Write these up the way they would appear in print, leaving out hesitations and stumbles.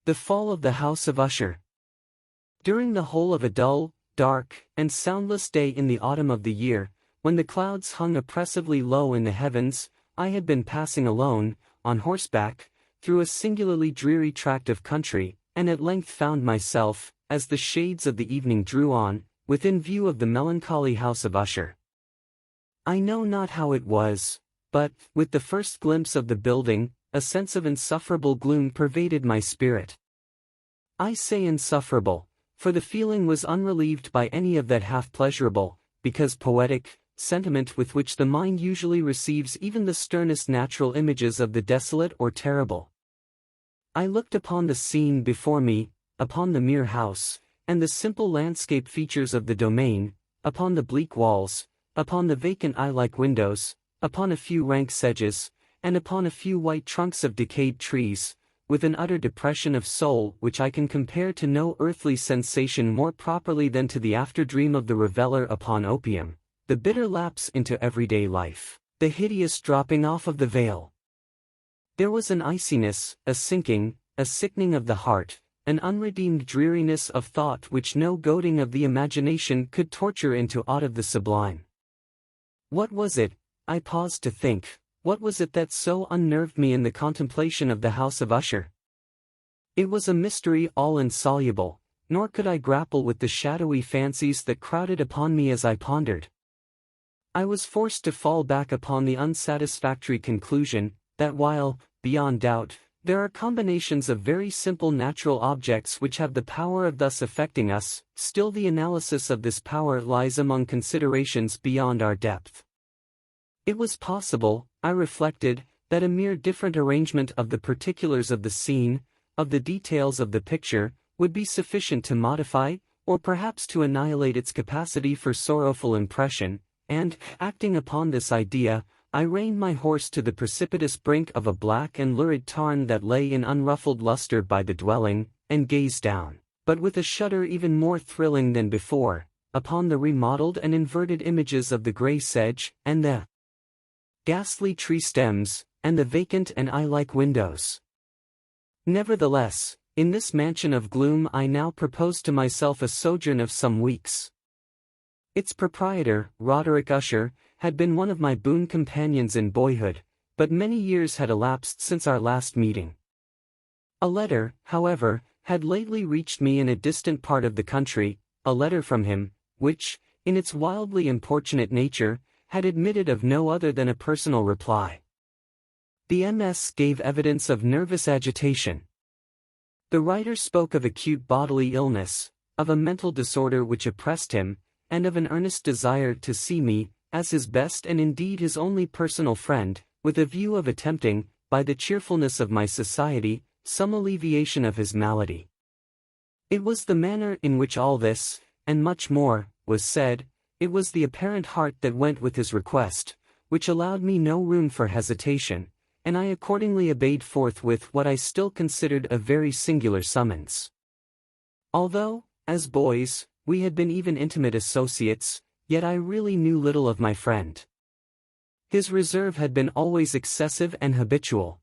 The fall of the House of Usher. During the whole of a dull, dark, and soundless day in the autumn of the year, when the clouds hung oppressively low in the heavens, I had been passing alone, on horseback, through a singularly dreary tract of country, and at length found myself, as the shades of the evening drew on, within view of the melancholy House of Usher. I know not how it was, but, with the first glimpse of the building, a sense of insufferable gloom pervaded my spirit. I say insufferable, for the feeling was unrelieved by any of that half-pleasurable, because poetic, sentiment with which the mind usually receives even the sternest natural images of the desolate or terrible. I looked upon the scene before me, upon the mere house, and the simple landscape features of the domain, upon the bleak walls, upon the vacant eye-like windows, upon a few rank sedges, and upon a few white trunks of decayed trees, with an utter depression of soul which I can compare to no earthly sensation more properly than to the after-dream of the reveller upon opium, the bitter lapse into everyday life, the hideous dropping off of the veil. There was an iciness, a sinking, a sickening of the heart, an unredeemed dreariness of thought which no goading of the imagination could torture into aught of the sublime. What was it, I paused to think, what was it that so unnerved me in the contemplation of the House of Usher? It was a mystery all insoluble, nor could I grapple with the shadowy fancies that crowded upon me as I pondered. I was forced to fall back upon the unsatisfactory conclusion, that while, beyond doubt, there are combinations of very simple natural objects which have the power of thus affecting us, still the analysis of this power lies among considerations beyond our depth. It was possible, I reflected, that a mere different arrangement of the particulars of the scene, of the details of the picture, would be sufficient to modify, or perhaps to annihilate its capacity for sorrowful impression, and, acting upon this idea, I reined my horse to the precipitous brink of a black and lurid tarn that lay in unruffled luster by the dwelling, and gazed down, but with a shudder even more thrilling than before, upon the remodelled and inverted images of the grey sedge, and the ghastly tree stems, and the vacant and eye-like windows. Nevertheless, in this mansion of gloom I now proposed to myself a sojourn of some weeks. Its proprietor, Roderick Usher, had been one of my boon companions in boyhood, but many years had elapsed since our last meeting. A letter, however, had lately reached me in a distant part of the country, a letter from him, which, in its wildly importunate nature, had admitted of no other than a personal reply. The MS gave evidence of nervous agitation. The writer spoke of acute bodily illness, of a mental disorder which oppressed him, and of an earnest desire to see me, as his best and indeed his only personal friend, with a view of attempting, by the cheerfulness of my society, some alleviation of his malady. It was the manner in which all this, and much more, was said, it was the apparent heart that went with his request, which allowed me no room for hesitation, and I accordingly obeyed forthwith what I still considered a very singular summons. Although, as boys, we had been even intimate associates, yet I really knew little of my friend. His reserve had been always excessive and habitual.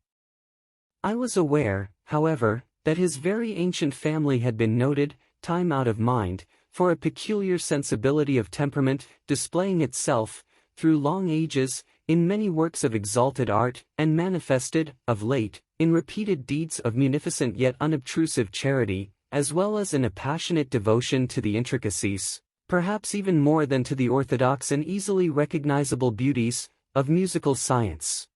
I was aware, however, that his very ancient family had been noted, time out of mind, for a peculiar sensibility of temperament, displaying itself, through long ages, in many works of exalted art, and manifested, of late, in repeated deeds of munificent yet unobtrusive charity, as well as in a passionate devotion to the intricacies, perhaps even more than to the orthodox and easily recognizable beauties, of musical science.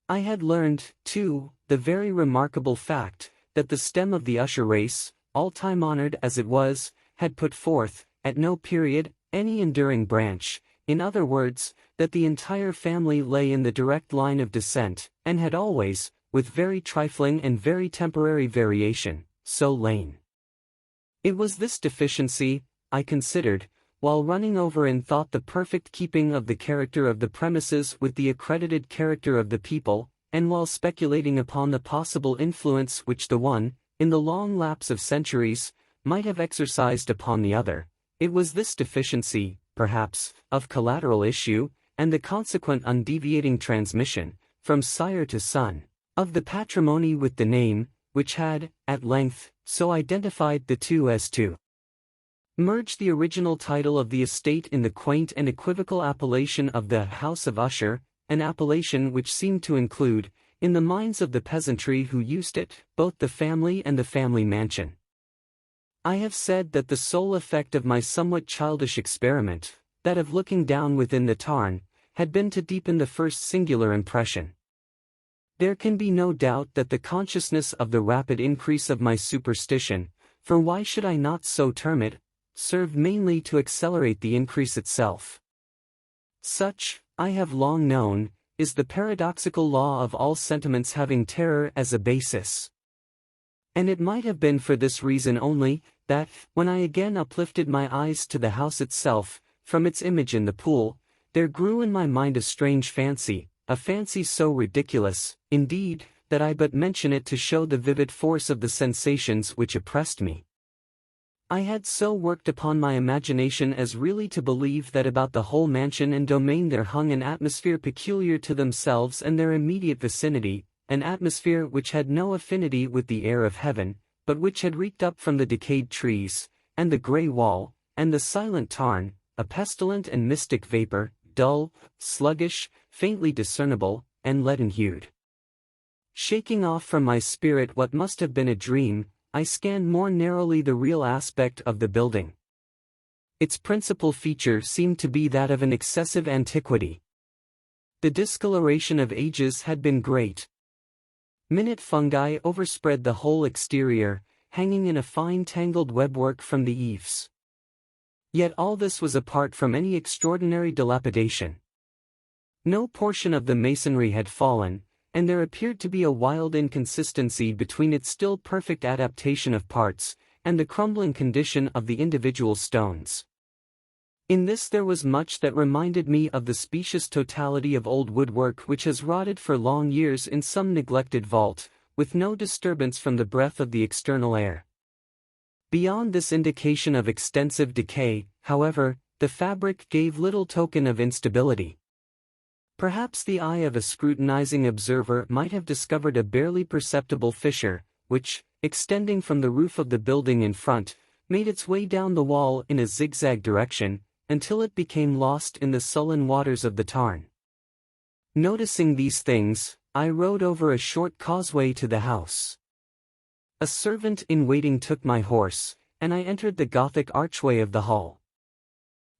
I had learned, too, the very remarkable fact, that the stem of the Usher race, all time honored as it was, had put forth, at no period, any enduring branch, in other words, that the entire family lay in the direct line of descent, and had always, with very trifling and very temporary variation, so lain. It was this deficiency, I considered, while running over in thought the perfect keeping of the character of the premises with the accredited character of the people, and while speculating upon the possible influence which the one, in the long lapse of centuries, might have exercised upon the other, it was this deficiency, perhaps, of collateral issue, and the consequent undeviating transmission, from sire to son, of the patrimony with the name, which had, at length, so identified the two as to merge the original title of the estate in the quaint and equivocal appellation of the House of Usher, an appellation which seemed to include, in the minds of the peasantry who used it, both the family and the family mansion. I have said that the sole effect of my somewhat childish experiment, that of looking down within the tarn, had been to deepen the first singular impression. There can be no doubt that the consciousness of the rapid increase of my superstition, for why should I not so term it, served mainly to accelerate the increase itself. Such, I have long known, is the paradoxical law of all sentiments having terror as a basis. And it might have been for this reason only, that, when I again uplifted my eyes to the house itself, from its image in the pool, there grew in my mind a strange fancy, a fancy so ridiculous, indeed, that I but mention it to show the vivid force of the sensations which oppressed me. I had so worked upon my imagination as really to believe that about the whole mansion and domain there hung an atmosphere peculiar to themselves and their immediate vicinity, an atmosphere which had no affinity with the air of heaven, but which had reeked up from the decayed trees, and the grey wall, and the silent tarn, a pestilent and mystic vapor, dull, sluggish, faintly discernible, and leaden-hued. Shaking off from my spirit what must have been a dream, I scanned more narrowly the real aspect of the building. Its principal feature seemed to be that of an excessive antiquity. The discoloration of ages had been great. Minute fungi overspread the whole exterior, hanging in a fine tangled webwork from the eaves. Yet all this was apart from any extraordinary dilapidation. No portion of the masonry had fallen, and there appeared to be a wild inconsistency between its still perfect adaptation of parts, and the crumbling condition of the individual stones. In this there was much that reminded me of the specious totality of old woodwork which has rotted for long years in some neglected vault, with no disturbance from the breath of the external air. Beyond this indication of extensive decay, however, the fabric gave little token of instability. Perhaps the eye of a scrutinizing observer might have discovered a barely perceptible fissure, which, extending from the roof of the building in front, made its way down the wall in a zigzag direction, until it became lost in the sullen waters of the tarn. Noticing these things, I rode over a short causeway to the house. A servant in waiting took my horse, and I entered the Gothic archway of the hall.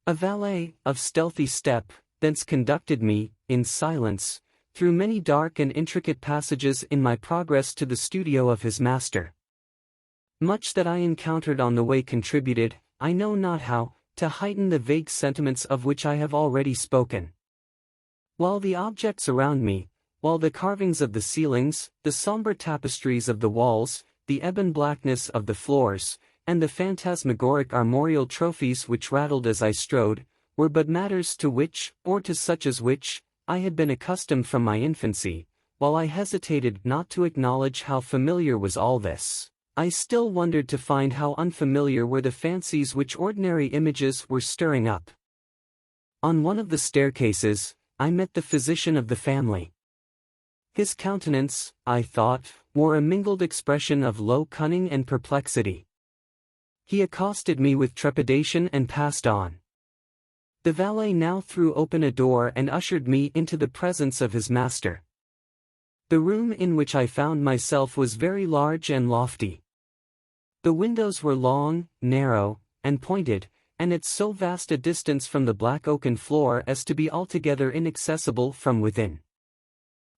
A valet, of stealthy step, thence conducted me, in silence, through many dark and intricate passages in my progress to the studio of his master. Much that I encountered on the way contributed, I know not how, to heighten the vague sentiments of which I have already spoken. While the objects around me, while the carvings of the ceilings, the somber tapestries of the walls, the ebon blackness of the floors, and the phantasmagoric armorial trophies which rattled as I strode, were but matters to which, or to such as which, I had been accustomed from my infancy, while I hesitated not to acknowledge how familiar was all this, I still wondered to find how unfamiliar were the fancies which ordinary images were stirring up. On one of the staircases, I met the physician of the family. His countenance, I thought, wore a mingled expression of low cunning and perplexity. He accosted me with trepidation and passed on. The valet now threw open a door and ushered me into the presence of his master. The room in which I found myself was very large and lofty. The windows were long, narrow, and pointed, and at so vast a distance from the black oaken floor as to be altogether inaccessible from within.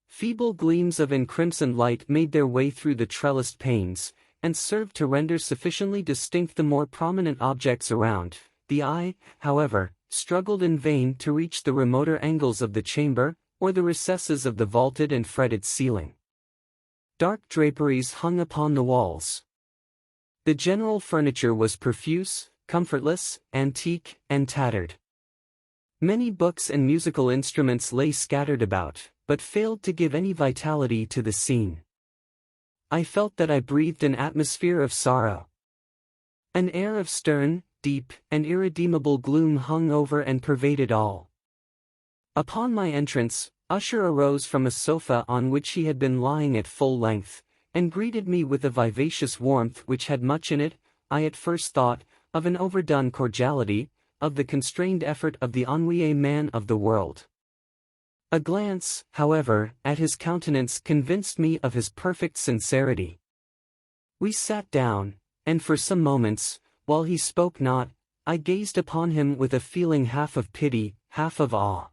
Feeble gleams of encrimsoned light made their way through the trellised panes, and served to render sufficiently distinct the more prominent objects around. The eye, however, struggled in vain to reach the remoter angles of the chamber, or the recesses of the vaulted and fretted ceiling. Dark draperies hung upon the walls. The general furniture was profuse, comfortless, antique, and tattered. Many books and musical instruments lay scattered about, but failed to give any vitality to the scene. I felt that I breathed an atmosphere of sorrow. An air of stern, deep, and irredeemable gloom hung over and pervaded all. Upon my entrance, Usher arose from a sofa on which he had been lying at full length, and greeted me with a vivacious warmth which had much in it, I at first thought, of an overdone cordiality, of the constrained effort of the ennuyé man of the world. A glance, however, at his countenance convinced me of his perfect sincerity. We sat down, and for some moments, while he spoke not, I gazed upon him with a feeling half of pity, half of awe.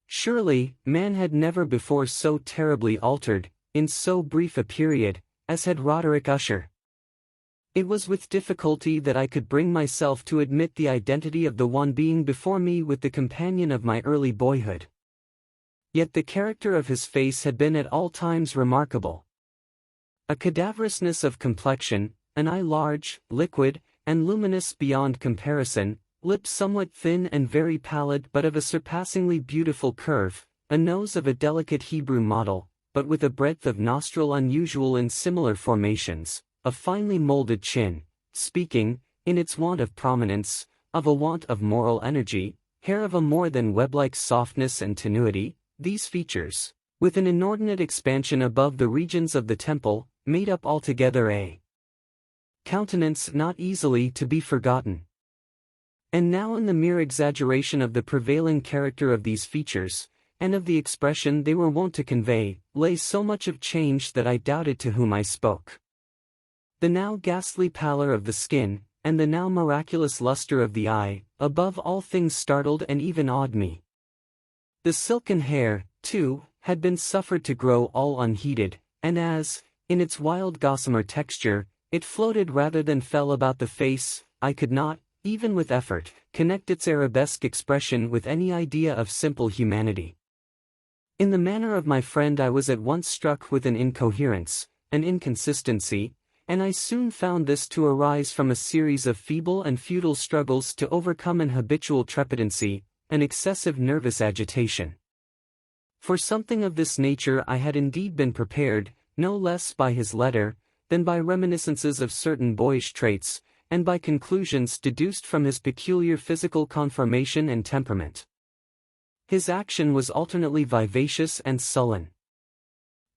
Surely, man had never before so terribly altered, in so brief a period, as had Roderick Usher. It was with difficulty that I could bring myself to admit the identity of the one being before me with the companion of my early boyhood. Yet the character of his face had been at all times remarkable. A cadaverousness of complexion, an eye large, liquid, and luminous beyond comparison, lips somewhat thin and very pallid but of a surpassingly beautiful curve, a nose of a delicate Hebrew model, but with a breadth of nostril unusual in similar formations, a finely molded chin, speaking, in its want of prominence, of a want of moral energy, hair of a more than web-like softness and tenuity, these features, with an inordinate expansion above the regions of the temple, made up altogether a countenance not easily to be forgotten. And now in the mere exaggeration of the prevailing character of these features, and of the expression they were wont to convey, lay so much of change that I doubted to whom I spoke. The now ghastly pallor of the skin, and the now miraculous luster of the eye, above all things startled and even awed me. The silken hair, too, had been suffered to grow all unheeded, and as, in its wild gossamer texture, it floated rather than fell about the face, I could not, even with effort, connect its arabesque expression with any idea of simple humanity. In the manner of my friend I was at once struck with an incoherence, an inconsistency, and I soon found this to arise from a series of feeble and futile struggles to overcome an habitual trepidancy, an excessive nervous agitation. For something of this nature I had indeed been prepared, no less by his letter, than by reminiscences of certain boyish traits, and by conclusions deduced from his peculiar physical conformation and temperament. His action was alternately vivacious and sullen.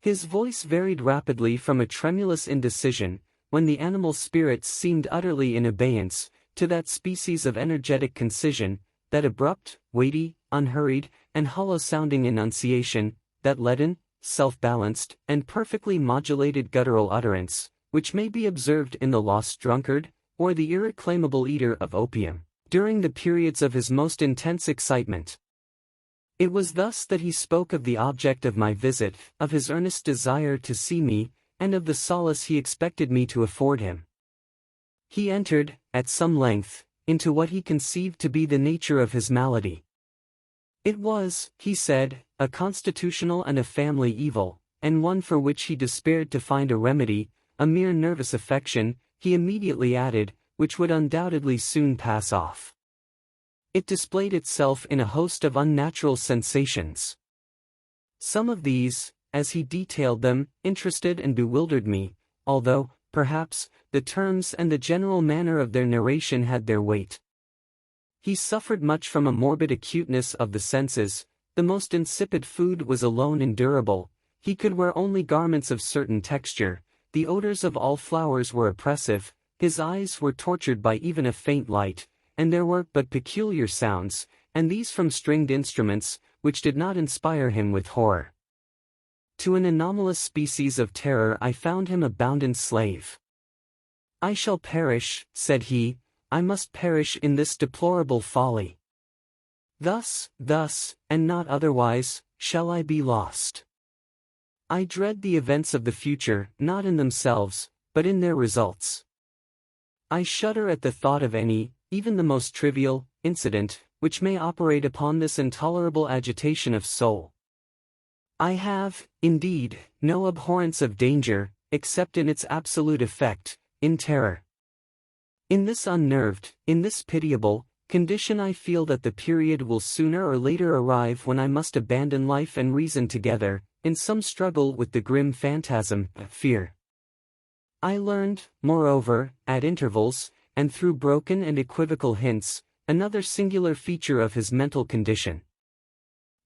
His voice varied rapidly from a tremulous indecision, when the animal spirits seemed utterly in abeyance, to that species of energetic concision, that abrupt, weighty, unhurried, and hollow-sounding enunciation, that leaden, self-balanced, and perfectly modulated guttural utterance, which may be observed in the lost drunkard, or the irreclaimable eater of opium, during the periods of his most intense excitement. It was thus that he spoke of the object of my visit, of his earnest desire to see me, and of the solace he expected me to afford him. He entered, at some length, into what he conceived to be the nature of his malady. It was, he said, a constitutional and a family evil, and one for which he despaired to find a remedy, a mere nervous affection, he immediately added, which would undoubtedly soon pass off. It displayed itself in a host of unnatural sensations. Some of these, as he detailed them, interested and bewildered me, although, perhaps, the terms and the general manner of their narration had their weight. He suffered much from a morbid acuteness of the senses, the most insipid food was alone endurable, he could wear only garments of certain texture, the odors of all flowers were oppressive, his eyes were tortured by even a faint light, and there were but peculiar sounds, and these from stringed instruments, which did not inspire him with horror. To an anomalous species of terror I found him a bounden slave. "I shall perish," said he, "I must perish in this deplorable folly. Thus, and not otherwise, shall I be lost. I dread the events of the future, not in themselves, but in their results. I shudder at the thought of any, even the most trivial, incident, which may operate upon this intolerable agitation of soul. I have, indeed, no abhorrence of danger, except in its absolute effect, in terror. In this unnerved, in this pitiable, condition I feel that the period will sooner or later arrive when I must abandon life and reason together, in some struggle with the grim phantasm, fear." I learned, moreover, at intervals, and through broken and equivocal hints, another singular feature of his mental condition.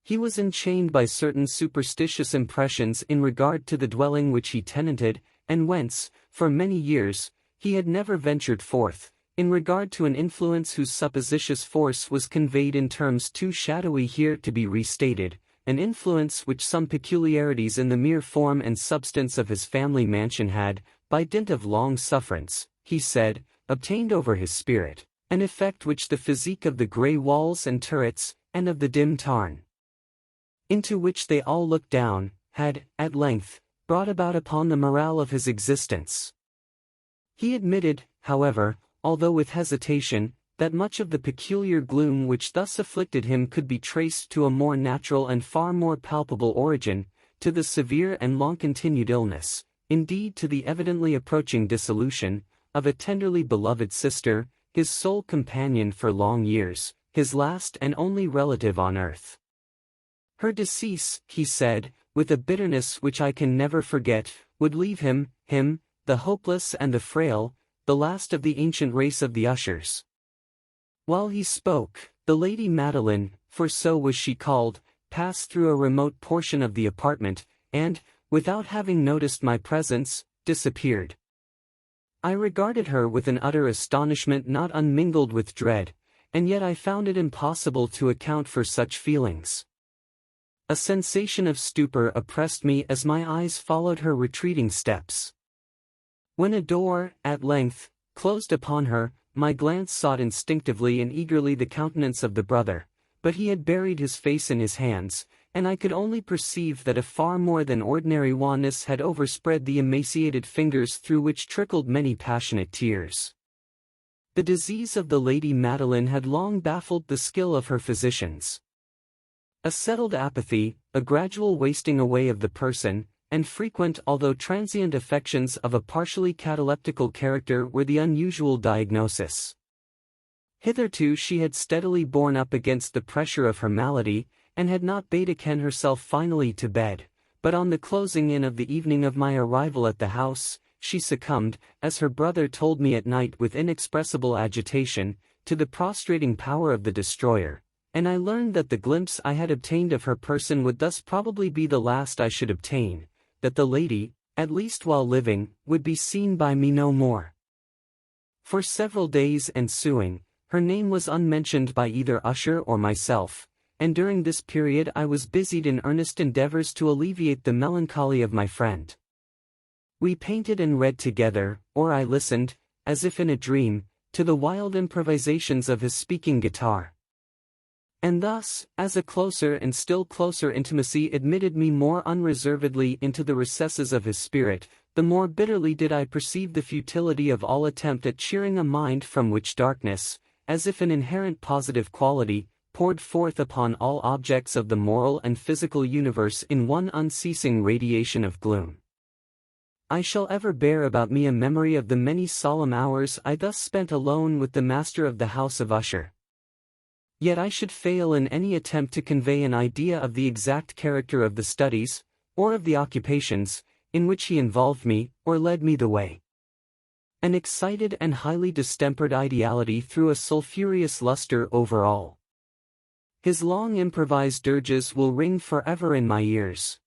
He was enchained by certain superstitious impressions in regard to the dwelling which he tenanted, and whence, for many years, he had never ventured forth, in regard to an influence whose supposititious force was conveyed in terms too shadowy here to be restated, an influence which some peculiarities in the mere form and substance of his family mansion had, by dint of long sufferance, he said, obtained over his spirit, an effect which the physique of the grey walls and turrets, and of the dim tarn, into which they all looked down, had, at length, brought about upon the morale of his existence. He admitted, however, although with hesitation, that much of the peculiar gloom which thus afflicted him could be traced to a more natural and far more palpable origin, to the severe and long-continued illness, indeed to the evidently approaching dissolution, of a tenderly beloved sister, his sole companion for long years, his last and only relative on earth. Her decease, he said, with a bitterness which I can never forget, would leave him, the hopeless and the frail, the last of the ancient race of the Ushers. While he spoke, the Lady Madeline, for so was she called, passed through a remote portion of the apartment, and, without having noticed my presence, disappeared. I regarded her with an utter astonishment not unmingled with dread, and yet I found it impossible to account for such feelings. A sensation of stupor oppressed me as my eyes followed her retreating steps. When a door, at length, closed upon her, my glance sought instinctively and eagerly the countenance of the brother, but he had buried his face in his hands, and I could only perceive that a far more than ordinary wanness had overspread the emaciated fingers through which trickled many passionate tears. The disease of the Lady Madeline had long baffled the skill of her physicians. A settled apathy, a gradual wasting away of the person, and frequent although transient affections of a partially cataleptical character were the unusual diagnosis. Hitherto she had steadily borne up against the pressure of her malady, and had not bade ken herself finally to bed, but on the closing in of the evening of my arrival at the house, she succumbed, as her brother told me at night with inexpressible agitation, to the prostrating power of the destroyer, and I learned that the glimpse I had obtained of her person would thus probably be the last I should obtain, that the lady, at least while living, would be seen by me no more. For several days ensuing, her name was unmentioned by either Usher or myself, and during this period I was busied in earnest endeavors to alleviate the melancholy of my friend. We painted and read together, or I listened, as if in a dream, to the wild improvisations of his speaking guitar. And thus, as a closer and still closer intimacy admitted me more unreservedly into the recesses of his spirit, the more bitterly did I perceive the futility of all attempt at cheering a mind from which darkness, as if an inherent positive quality, poured forth upon all objects of the moral and physical universe in one unceasing radiation of gloom. I shall ever bear about me a memory of the many solemn hours I thus spent alone with the master of the House of Usher. Yet I should fail in any attempt to convey an idea of the exact character of the studies, or of the occupations, in which he involved me, or led me the way. An excited and highly distempered ideality threw a sulphureous luster over all. His long improvised dirges will ring forever in my ears.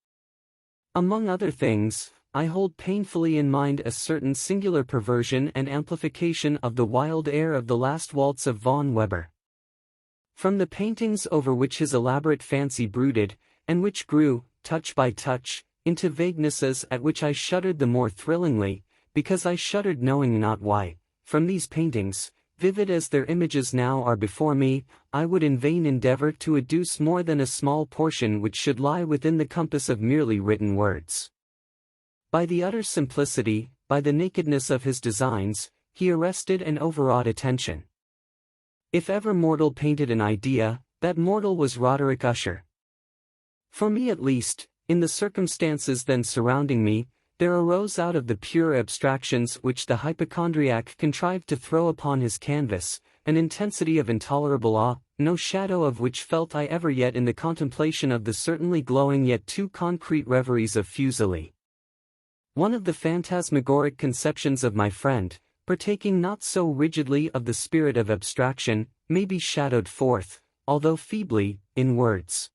Among other things, I hold painfully in mind a certain singular perversion and amplification of the wild air of the last waltz of von Weber. From the paintings over which his elaborate fancy brooded, and which grew, touch by touch, into vaguenesses at which I shuddered the more thrillingly, because I shuddered knowing not why, from these paintings, vivid as their images now are before me, I would in vain endeavor to adduce more than a small portion which should lie within the compass of merely written words. By the utter simplicity, by the nakedness of his designs, he arrested and overawed attention. If ever mortal painted an idea, that mortal was Roderick Usher. For me at least, in the circumstances then surrounding me, there arose out of the pure abstractions which the hypochondriac contrived to throw upon his canvas, an intensity of intolerable awe, no shadow of which felt I ever yet in the contemplation of the certainly glowing yet too concrete reveries of Fuseli. One of the phantasmagoric conceptions of my friend, partaking not so rigidly of the spirit of abstraction, may be shadowed forth, although feebly, in words.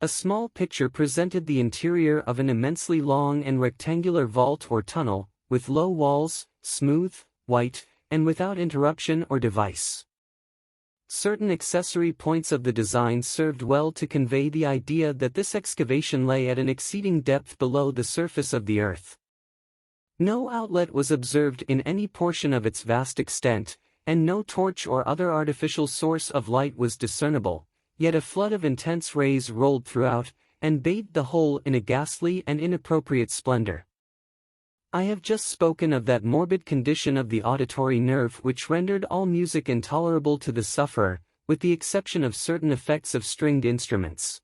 A small picture presented the interior of an immensely long and rectangular vault or tunnel, with low walls, smooth, white, and without interruption or device. Certain accessory points of the design served well to convey the idea that this excavation lay at an exceeding depth below the surface of the earth. No outlet was observed in any portion of its vast extent, and no torch or other artificial source of light was discernible, yet a flood of intense rays rolled throughout, and bathed the whole in a ghastly and inappropriate splendor. I have just spoken of that morbid condition of the auditory nerve which rendered all music intolerable to the sufferer, with the exception of certain effects of stringed instruments.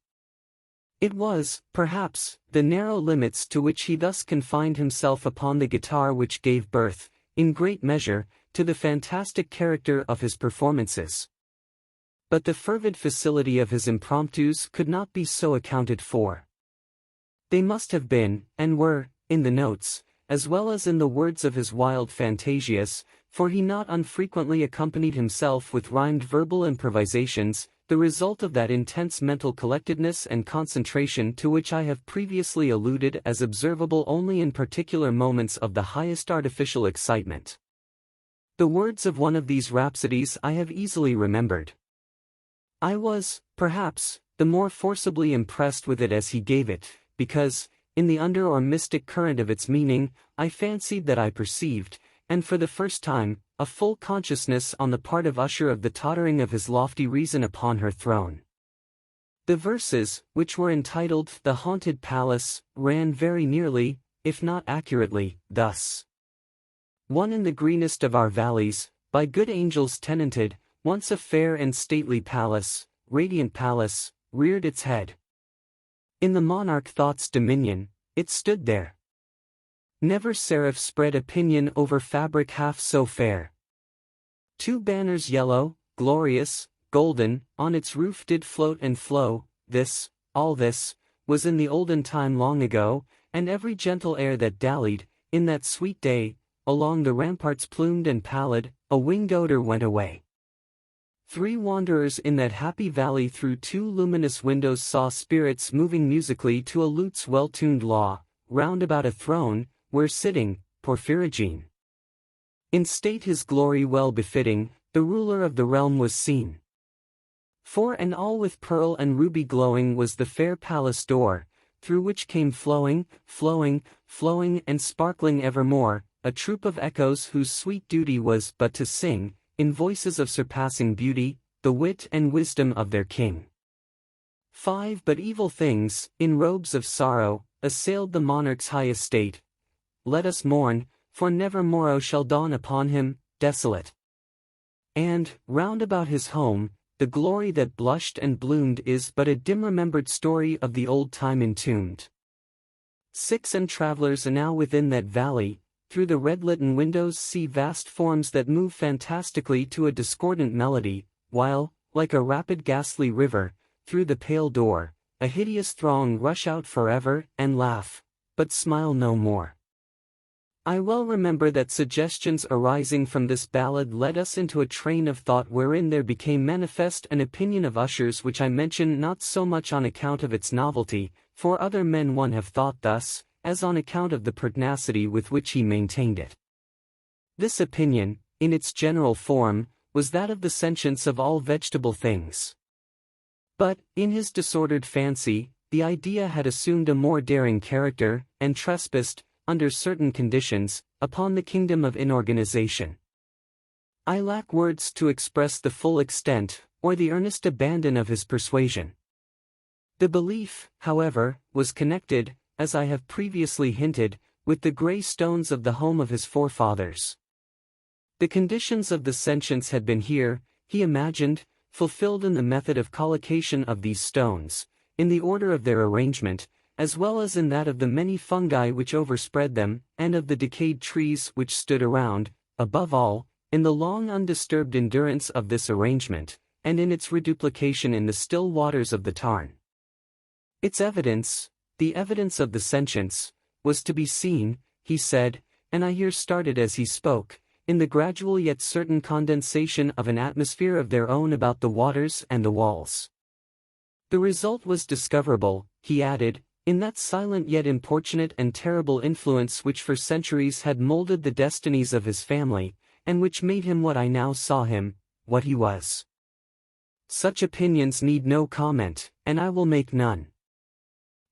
It was, perhaps, the narrow limits to which he thus confined himself upon the guitar which gave birth, in great measure, to the fantastic character of his performances. But the fervid facility of his impromptus could not be so accounted for. They must have been, and were, in the notes, as well as in the words of his wild fantasias, for he not unfrequently accompanied himself with rhymed verbal improvisations, the result of that intense mental collectedness and concentration to which I have previously alluded as observable only in particular moments of the highest artificial excitement. The words of one of these rhapsodies I have easily remembered. I was, perhaps, the more forcibly impressed with it as he gave it, because, in the under or mystic current of its meaning, I fancied that I perceived, and for the first time, a full consciousness on the part of Usher of the tottering of his lofty reason upon her throne. The verses, which were entitled The Haunted Palace, ran very nearly, if not accurately, thus. One in the greenest of our valleys, by good angels tenanted, once a fair and stately palace, radiant palace, reared its head. In the monarch thought's dominion, it stood there. Never seraph spread a pinion over fabric half so fair. Two banners yellow, glorious, golden, on its roof did float and flow. This, all this, was in the olden time long ago, and every gentle air that dallied, in that sweet day, along the ramparts plumed and pallid, a winged odor went away. 3 wanderers in that happy valley through 2 luminous windows saw spirits moving musically to a lute's well-tuned law, round about a throne, where sitting, Porphyrogene. In state his glory well befitting, the ruler of the realm was seen. For and all with pearl and ruby glowing was the fair palace door, through which came flowing, flowing, flowing and sparkling evermore, a troop of echoes whose sweet duty was but to sing, in voices of surpassing beauty, the wit and wisdom of their king. 5 but evil things, in robes of sorrow, assailed the monarch's high estate. Let us mourn, for never morrow shall dawn upon him, desolate. And, round about his home, the glory that blushed and bloomed is but a dim-remembered story of the old time entombed. 6 and travelers are now within that valley, through the red-litten windows see vast forms that move fantastically to a discordant melody, while, like a rapid ghastly river, through the pale door, a hideous throng rush out forever and laugh, but smile no more. I well remember that suggestions arising from this ballad led us into a train of thought wherein there became manifest an opinion of Usher's which I mention not so much on account of its novelty, for other men one have thought thus, as on account of the pertinacity with which he maintained it. This opinion, in its general form, was that of the sentience of all vegetable things. But, in his disordered fancy, the idea had assumed a more daring character, and trespassed, under certain conditions, upon the kingdom of inorganization. I lack words to express the full extent, or the earnest abandon of his persuasion. The belief, however, was connected, as I have previously hinted, with the grey stones of the home of his forefathers. The conditions of the sentience had been here, he imagined, fulfilled in the method of collocation of these stones, in the order of their arrangement, as well as in that of the many fungi which overspread them, and of the decayed trees which stood around, above all, in the long undisturbed endurance of this arrangement, and in its reduplication in the still waters of the tarn. Its evidence, the evidence of the sentience, was to be seen, he said, and I here started as he spoke, in the gradual yet certain condensation of an atmosphere of their own about the waters and the walls. The result was discoverable, he added, in that silent yet importunate and terrible influence which for centuries had molded the destinies of his family, and which made him what I now saw him, what he was. Such opinions need no comment, and I will make none.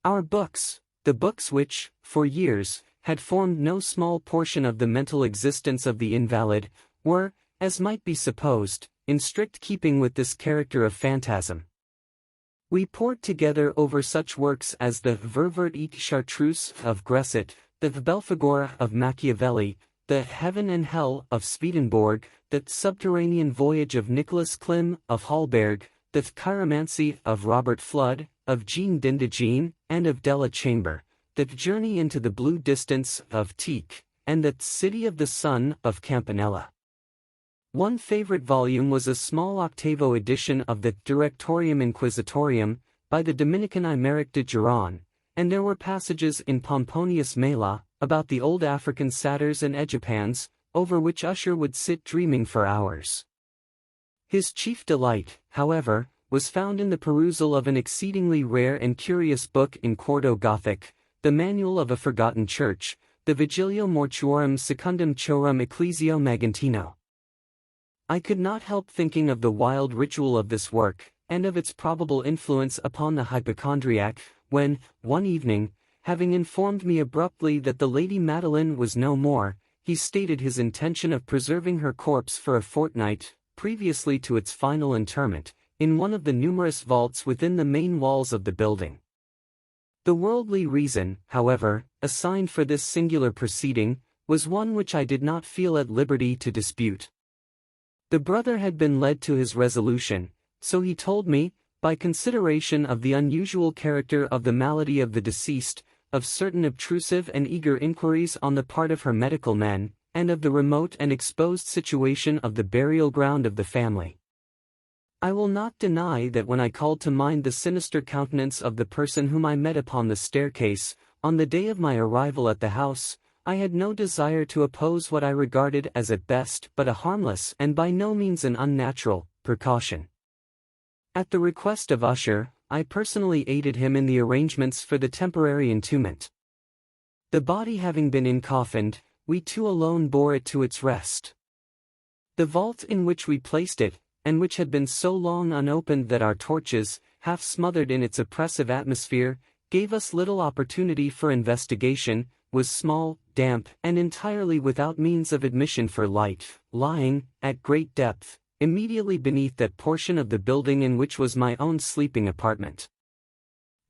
Our books, the books which, for years, had formed no small portion of the mental existence of the invalid, were, as might be supposed, in strict keeping with this character of phantasm. We pored together over such works as the Ververt et Chartreuse of Gresset, the Belphegor of Machiavelli, the Heaven and Hell of Swedenborg, the Subterranean Voyage of Nicholas Klim of Hallberg, the Chiromancy of Robert Flood, of Jean d'Indigene, and of Della Chamber, the Journey into the Blue Distance of Tieck, and the City of the Sun of Campanella. One favorite volume was a small octavo edition of the Directorium Inquisitorium, by the Dominican Aymeric de Giron, and there were passages in Pomponius Mela, about the old African satyrs and Egipans, over which Usher would sit dreaming for hours. His chief delight, however, was found in the perusal of an exceedingly rare and curious book in quarto Gothic, the Manual of a Forgotten Church, the Vigilio Mortuorum Secundum Chorum Ecclesio Magentino. I could not help thinking of the wild ritual of this work, and of its probable influence upon the hypochondriac, when, one evening, having informed me abruptly that the Lady Madeline was no more, he stated his intention of preserving her corpse for a fortnight, previously to its final interment, in one of the numerous vaults within the main walls of the building. The worldly reason, however, assigned for this singular proceeding, was one which I did not feel at liberty to dispute. The brother had been led to his resolution, so he told me, by consideration of the unusual character of the malady of the deceased, of certain obtrusive and eager inquiries on the part of her medical men, and of the remote and exposed situation of the burial ground of the family. I will not deny that when I called to mind the sinister countenance of the person whom I met upon the staircase, on the day of my arrival at the house, I had no desire to oppose what I regarded as at best but a harmless and by no means an unnatural precaution. At the request of Usher, I personally aided him in the arrangements for the temporary entombment. The body having been encoffined, we two alone bore it to its rest. The vault in which we placed it, and which had been so long unopened that our torches, half smothered in its oppressive atmosphere, gave us little opportunity for investigation, was small, damp, and entirely without means of admission for light, lying, at great depth, immediately beneath that portion of the building in which was my own sleeping apartment.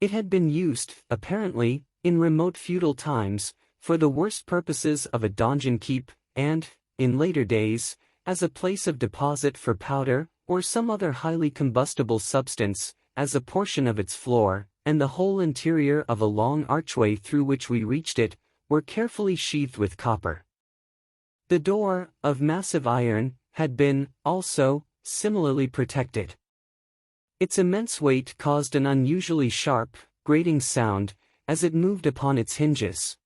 It had been used, apparently, in remote feudal times, for the worst purposes of a donjon keep, and, in later days, as a place of deposit for powder, or some other highly combustible substance, as a portion of its floor, and the whole interior of a long archway through which we reached it, were carefully sheathed with copper. The door, of massive iron, had been, also, similarly protected. Its immense weight caused an unusually sharp, grating sound, as it moved upon its hinges.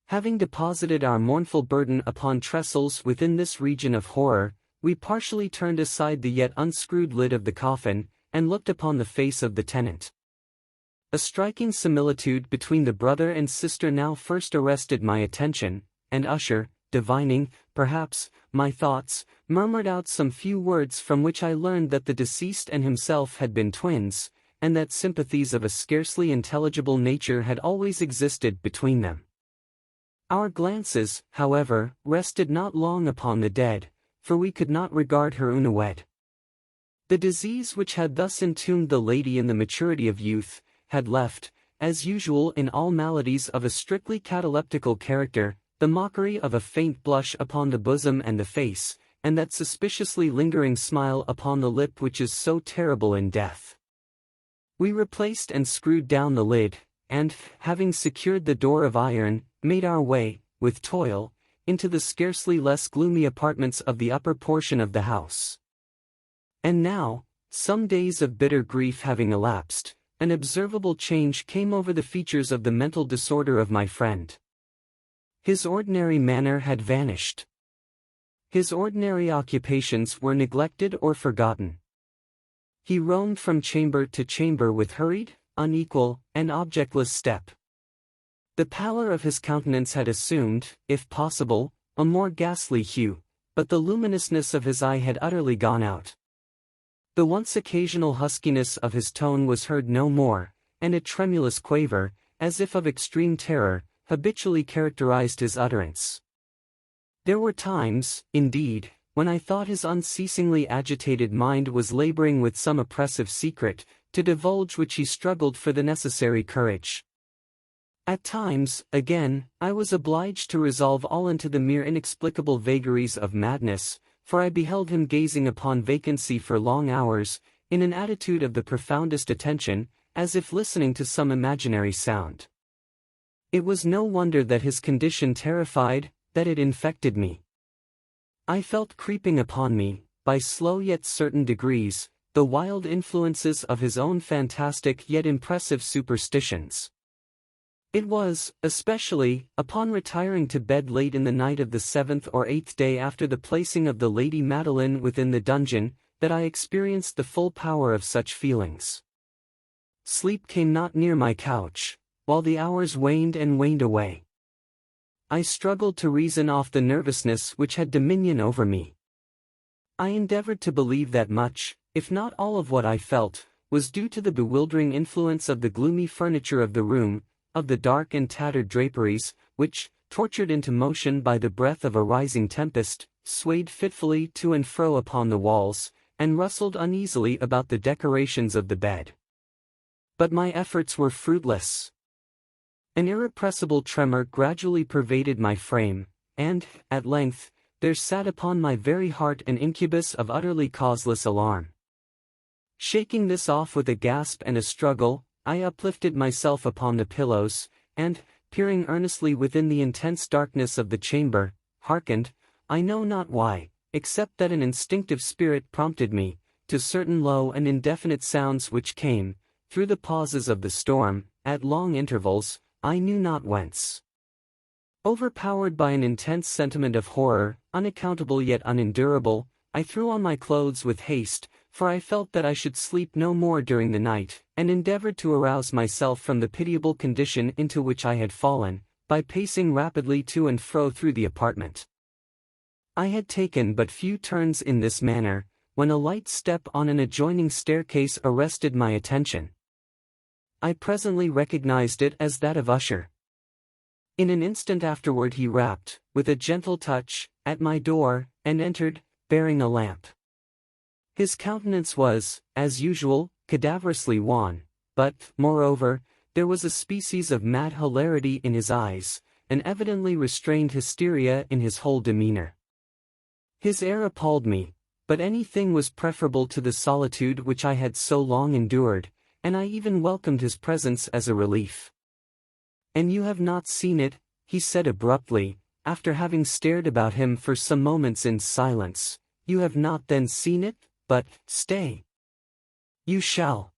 Having deposited our mournful burden upon trestles within this region of horror, we partially turned aside the yet unscrewed lid of the coffin, and looked upon the face of the tenant. A striking similitude between the brother and sister now first arrested my attention, and Usher, divining, perhaps, my thoughts, murmured out some few words from which I learned that the deceased and himself had been twins, and that sympathies of a scarcely intelligible nature had always existed between them. Our glances, however, rested not long upon the dead, for we could not regard her unawed. The disease which had thus entombed the lady in the maturity of youth, had left, as usual in all maladies of a strictly cataleptical character, the mockery of a faint blush upon the bosom and the face, and that suspiciously lingering smile upon the lip which is so terrible in death. We replaced and screwed down the lid, and, having secured the door of iron, made our way, with toil, into the scarcely less gloomy apartments of the upper portion of the house. And now, some days of bitter grief having elapsed, an observable change came over the features of the mental disorder of my friend. His ordinary manner had vanished. His ordinary occupations were neglected or forgotten. He roamed from chamber to chamber with hurried, unequal, and objectless step. The pallor of his countenance had assumed, if possible, a more ghastly hue, but the luminousness of his eye had utterly gone out. The once occasional huskiness of his tone was heard no more, and a tremulous quaver, as if of extreme terror, habitually characterized his utterance. There were times, indeed, when I thought his unceasingly agitated mind was laboring with some oppressive secret, to divulge which he struggled for the necessary courage. At times, again, I was obliged to resolve all into the mere inexplicable vagaries of madness, for I beheld him gazing upon vacancy for long hours, in an attitude of the profoundest attention, as if listening to some imaginary sound. It was no wonder that his condition terrified, that it infected me. I felt creeping upon me, by slow yet certain degrees, the wild influences of his own fantastic yet impressive superstitions. It was, especially, upon retiring to bed late in the night of the 7th or 8th day after the placing of the Lady Madeline within the dungeon, that I experienced the full power of such feelings. Sleep came not near my couch, while the hours waned and waned away. I struggled to reason off the nervousness which had dominion over me. I endeavored to believe that much, if not all of what I felt, was due to the bewildering influence of the gloomy furniture of the room, of the dark and tattered draperies, which, tortured into motion by the breath of a rising tempest, swayed fitfully to and fro upon the walls, and rustled uneasily about the decorations of the bed. But my efforts were fruitless. An irrepressible tremor gradually pervaded my frame, and, at length, there sat upon my very heart an incubus of utterly causeless alarm. Shaking this off with a gasp and a struggle, I uplifted myself upon the pillows, and, peering earnestly within the intense darkness of the chamber, hearkened, I know not why, except that an instinctive spirit prompted me, to certain low and indefinite sounds which came, through the pauses of the storm, at long intervals, I knew not whence. Overpowered by an intense sentiment of horror, unaccountable yet unendurable, I threw on my clothes with haste, for I felt that I should sleep no more during the night, and endeavored to arouse myself from the pitiable condition into which I had fallen, by pacing rapidly to and fro through the apartment. I had taken but few turns in this manner, when a light step on an adjoining staircase arrested my attention. I presently recognized it as that of Usher. In an instant afterward he rapped, with a gentle touch, at my door, and entered, bearing a lamp. His countenance was, as usual, cadaverously wan, but, moreover, there was a species of mad hilarity in his eyes, an evidently restrained hysteria in his whole demeanor. His air appalled me, but anything was preferable to the solitude which I had so long endured, and I even welcomed his presence as a relief. "And you have not seen it," he said abruptly, after having stared about him for some moments in silence, "you have not then seen it? But, stay. You shall."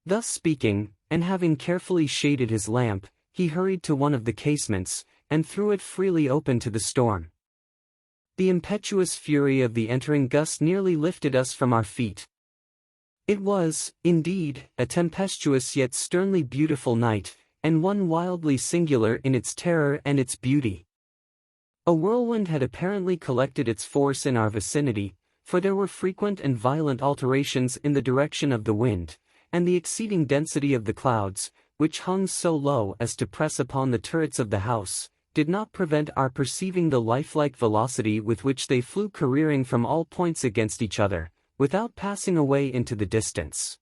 Thus speaking, and having carefully shaded his lamp, he hurried to one of the casements, and threw it freely open to the storm. The impetuous fury of the entering gust nearly lifted us from our feet. It was, indeed, a tempestuous yet sternly beautiful night, and one wildly singular in its terror and its beauty. A whirlwind had apparently collected its force in our vicinity, for there were frequent and violent alterations in the direction of the wind, and the exceeding density of the clouds, which hung so low as to press upon the turrets of the house, did not prevent our perceiving the lifelike velocity with which they flew careering from all points against each other, without passing away into the distance.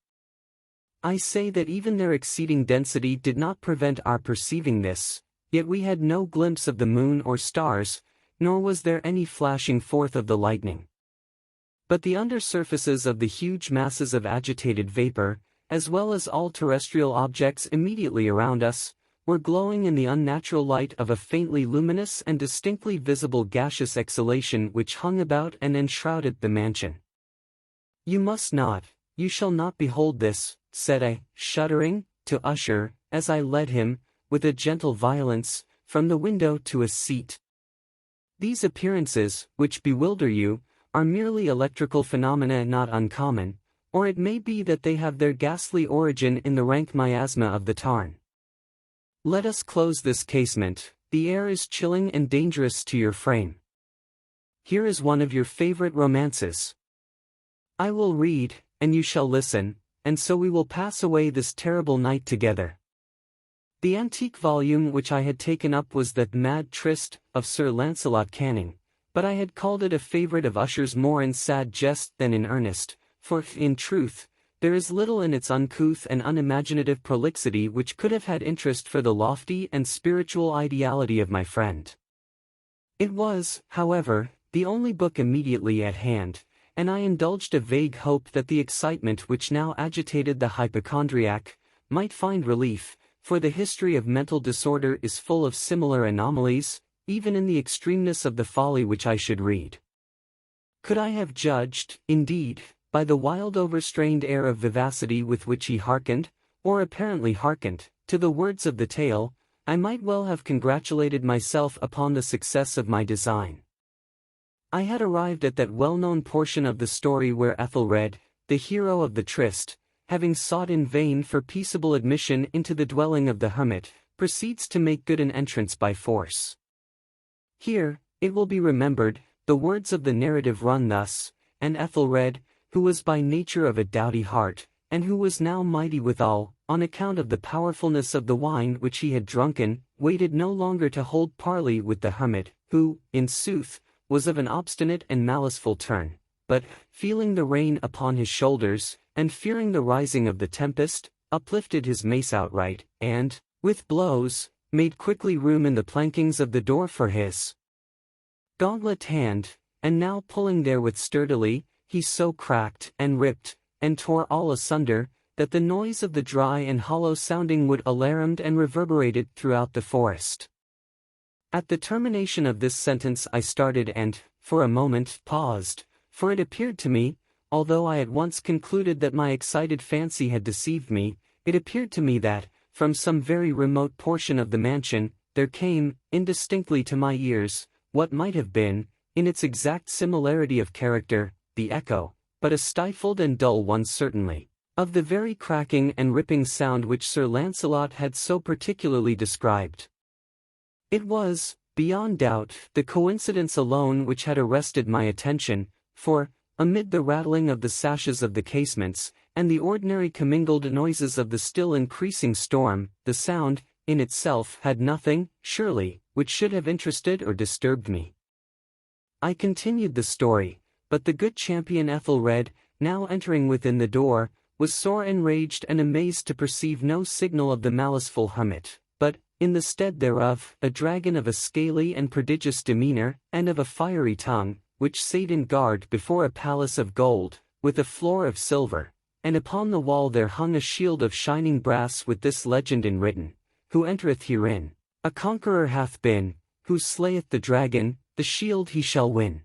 I say that even their exceeding density did not prevent our perceiving this, yet we had no glimpse of the moon or stars, nor was there any flashing forth of the lightning. But the undersurfaces of the huge masses of agitated vapor, as well as all terrestrial objects immediately around us, were glowing in the unnatural light of a faintly luminous and distinctly visible gaseous exhalation which hung about and enshrouded the mansion. "You must not, you shall not behold this," said I, shuddering, to Usher, as I led him, with a gentle violence, from the window to a seat. "These appearances, which bewilder you, are merely electrical phenomena not uncommon, or it may be that they have their ghastly origin in the rank miasma of the tarn. Let us close this casement, the air is chilling and dangerous to your frame. Here is one of your favorite romances. I will read, and you shall listen, and so we will pass away this terrible night together. The antique volume which I had taken up was The Mad Tryst, of Sir Lancelot Canning, but I had called it a favourite of Usher's more in sad jest than in earnest, for, in truth, there is little in its uncouth and unimaginative prolixity which could have had interest for the lofty and spiritual ideality of my friend. It was, however, the only book immediately at hand, and I indulged a vague hope that the excitement which now agitated the hypochondriac might find relief, for the history of mental disorder is full of similar anomalies, even in the extremeness of the folly which I should read. Could I have judged, indeed, by the wild overstrained air of vivacity with which he hearkened, or apparently hearkened, to the words of the tale, I might well have congratulated myself upon the success of my design. I had arrived at that well-known portion of the story where Ethelred, the hero of the tryst, having sought in vain for peaceable admission into the dwelling of the hermit, proceeds to make good an entrance by force. Here, it will be remembered, the words of the narrative run thus, and Ethelred, who was by nature of a doughty heart, and who was now mighty withal, on account of the powerfulness of the wine which he had drunken, waited no longer to hold parley with the hermit, who, in sooth, was of an obstinate and maliceful turn, but, feeling the rain upon his shoulders, and fearing the rising of the tempest, uplifted his mace outright, and, with blows, made quickly room in the plankings of the door for his gauntlet hand, and now pulling therewith sturdily, he so cracked, and ripped, and tore all asunder, that the noise of the dry and hollow-sounding wood alarumed and reverberated throughout the forest. At the termination of this sentence I started and, for a moment, paused, for it appeared to me, although I at once concluded that my excited fancy had deceived me, it appeared to me that, from some very remote portion of the mansion, there came, indistinctly to my ears, what might have been, in its exact similarity of character, the echo, but a stifled and dull one certainly, of the very cracking and ripping sound which Sir Lancelot had so particularly described. It was, beyond doubt, the coincidence alone which had arrested my attention, for, amid the rattling of the sashes of the casements, and the ordinary commingled noises of the still increasing storm, the sound, in itself, had nothing, surely, which should have interested or disturbed me. I continued the story, but the good champion Ethelred, now entering within the door, was sore enraged and amazed to perceive no signal of the maliceful hermit, but, in the stead thereof, a dragon of a scaly and prodigious demeanour, and of a fiery tongue, which sate in guard before a palace of gold, with a floor of silver, and upon the wall there hung a shield of shining brass with this legend enwritten, Who entereth herein, a conqueror hath been, who slayeth the dragon, the shield he shall win.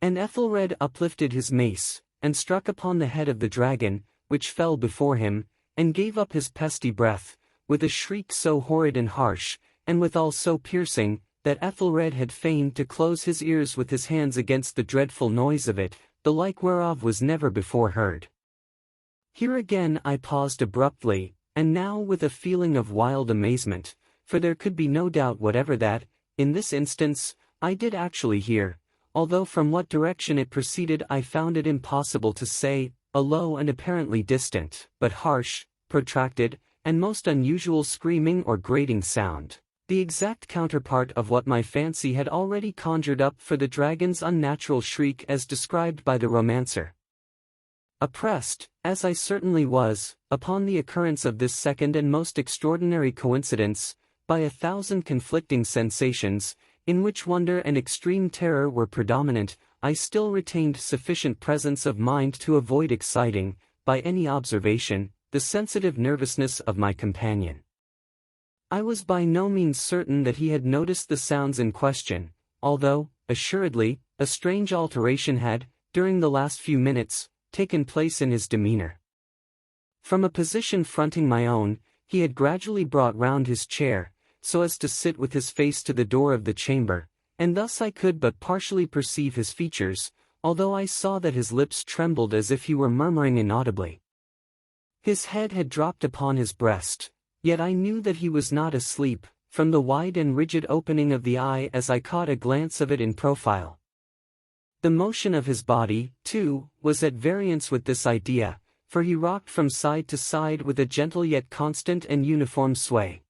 And Ethelred uplifted his mace, and struck upon the head of the dragon, which fell before him, and gave up his pesty breath, with a shriek so horrid and harsh, and withal so piercing, that Ethelred had feigned to close his ears with his hands against the dreadful noise of it, the like whereof was never before heard. Here again I paused abruptly, and now with a feeling of wild amazement, for there could be no doubt whatever that, in this instance, I did actually hear, although from what direction it proceeded I found it impossible to say, a low and apparently distant, but harsh, protracted, and most unusual screaming or grating sound, the exact counterpart of what my fancy had already conjured up for the dragon's unnatural shriek as described by the romancer. Oppressed, as I certainly was, upon the occurrence of this second and most extraordinary coincidence, by 1,000 conflicting sensations, in which wonder and extreme terror were predominant, I still retained sufficient presence of mind to avoid exciting, by any observation, the sensitive nervousness of my companion. I was by no means certain that he had noticed the sounds in question, although, assuredly, a strange alteration had, during the last few minutes, taken place in his demeanour. From a position fronting my own, he had gradually brought round his chair, so as to sit with his face to the door of the chamber, and thus I could but partially perceive his features, although I saw that his lips trembled as if he were murmuring inaudibly. His head had dropped upon his breast, yet I knew that he was not asleep, from the wide and rigid opening of the eye as I caught a glance of it in profile. The motion of his body, too, was at variance with this idea, for he rocked from side to side with a gentle yet constant and uniform sway.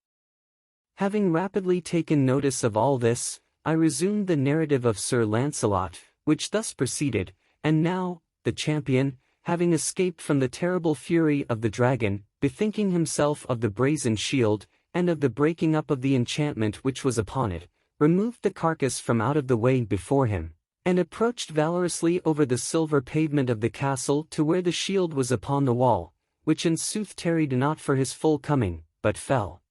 Having rapidly taken notice of all this, I resumed the narrative of Sir Lancelot, which thus proceeded, and now, the champion, having escaped from the terrible fury of the dragon, bethinking himself of the brazen shield, and of the breaking up of the enchantment which was upon it, removed the carcass from out of the way before him, and approached valorously over the silver pavement of the castle to where the shield was upon the wall, which in sooth tarried not for his full coming, but fell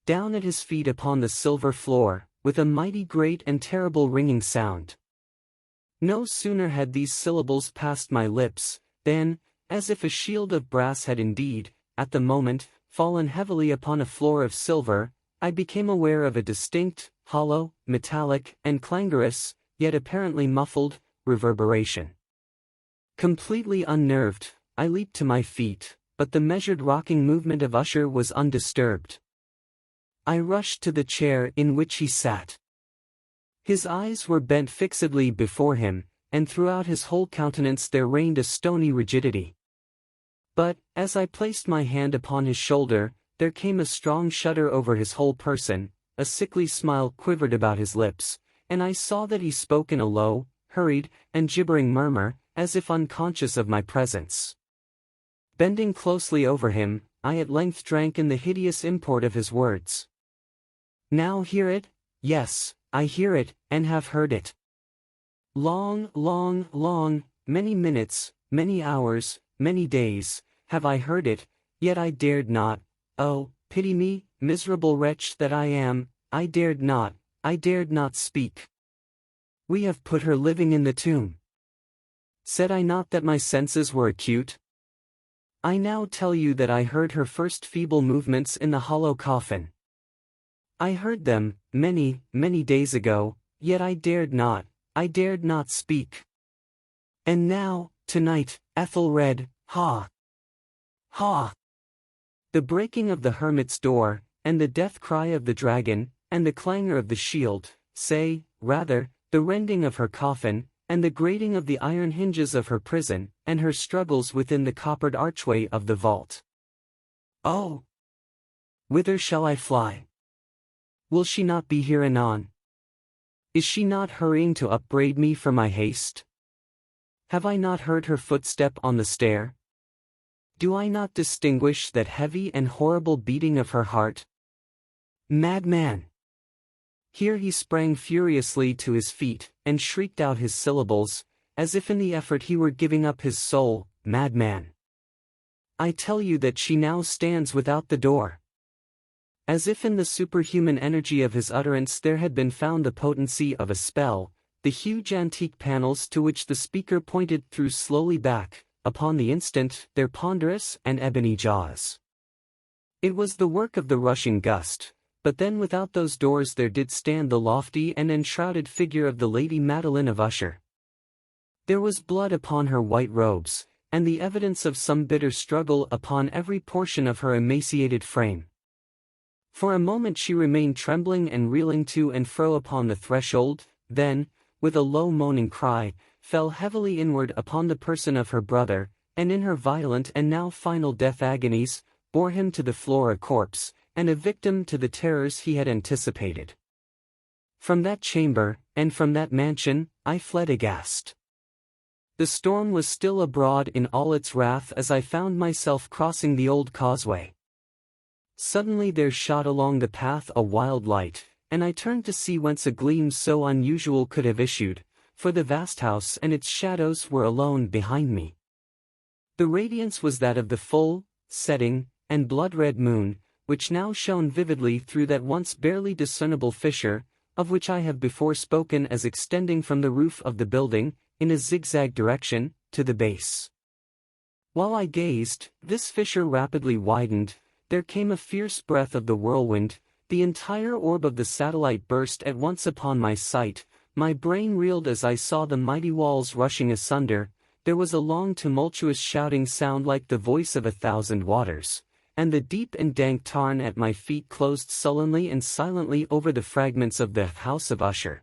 down at his feet upon the silver floor, with a mighty great and terrible ringing sound. No sooner had these syllables passed my lips, than, as if a shield of brass had indeed, at the moment, fallen heavily upon a floor of silver, I became aware of a distinct, hollow, metallic, and clangorous, yet apparently muffled, reverberation. Completely unnerved, I leaped to my feet, but the measured rocking movement of Usher was undisturbed. I rushed to the chair in which he sat. His eyes were bent fixedly before him, and throughout his whole countenance there reigned a stony rigidity. But, as I placed my hand upon his shoulder, there came a strong shudder over his whole person, a sickly smile quivered about his lips, and I saw that he spoke in a low, hurried, and gibbering murmur, as if unconscious of my presence. Bending closely over him, I at length drank in the hideous import of his words. Now hear it? Yes, I hear it, and have heard it. Long, many minutes, many hours, many days, have I heard it, yet I dared not, oh, pity me, miserable wretch that I am, I dared not speak. We have put her living in the tomb. Said I not that my senses were acute? I now tell you that I heard her first feeble movements in the hollow coffin. I heard them, many days ago, yet I dared not speak. And now, tonight, Ethelred, ha! Ha! The breaking of the hermit's door, and the death cry of the dragon, and the clangor of the shield, say, rather, the rending of her coffin, and the grating of the iron hinges of her prison, and her struggles within the coppered archway of the vault. Oh! Whither shall I fly? Will she not be here anon? Is she not hurrying to upbraid me for my haste? Have I not heard her footstep on the stair? Do I not distinguish that heavy and horrible beating of her heart? Madman! Here he sprang furiously to his feet, and shrieked out his syllables, as if in the effort he were giving up his soul. Madman! I tell you that she now stands without the door. As if in the superhuman energy of his utterance there had been found the potency of a spell, the huge antique panels to which the speaker pointed threw slowly back, upon the instant, their ponderous and ebony jaws. It was the work of the rushing gust, but then without those doors there did stand the lofty and enshrouded figure of the Lady Madeline of Usher. There was blood upon her white robes, and the evidence of some bitter struggle upon every portion of her emaciated frame. For a moment she remained trembling and reeling to and fro upon the threshold, then, with a low moaning cry, fell heavily inward upon the person of her brother, and in her violent and now final death agonies, bore him to the floor a corpse, and a victim to the terrors he had anticipated. From that chamber, and from that mansion, I fled aghast. The storm was still abroad in all its wrath as I found myself crossing the old causeway. Suddenly there shot along the path a wild light, and I turned to see whence a gleam so unusual could have issued, for the vast house and its shadows were alone behind me. The radiance was that of the full, setting, and blood-red moon, which now shone vividly through that once barely discernible fissure, of which I have before spoken as extending from the roof of the building, in a zigzag direction, to the base. While I gazed, this fissure rapidly widened, there came a fierce breath of the whirlwind, the entire orb of the satellite burst at once upon my sight, My brain reeled as I saw the mighty walls rushing asunder. There was a long tumultuous shouting sound like the voice of 1,000 waters, and the deep and dank tarn at my feet closed sullenly and silently over the fragments of the House of Usher.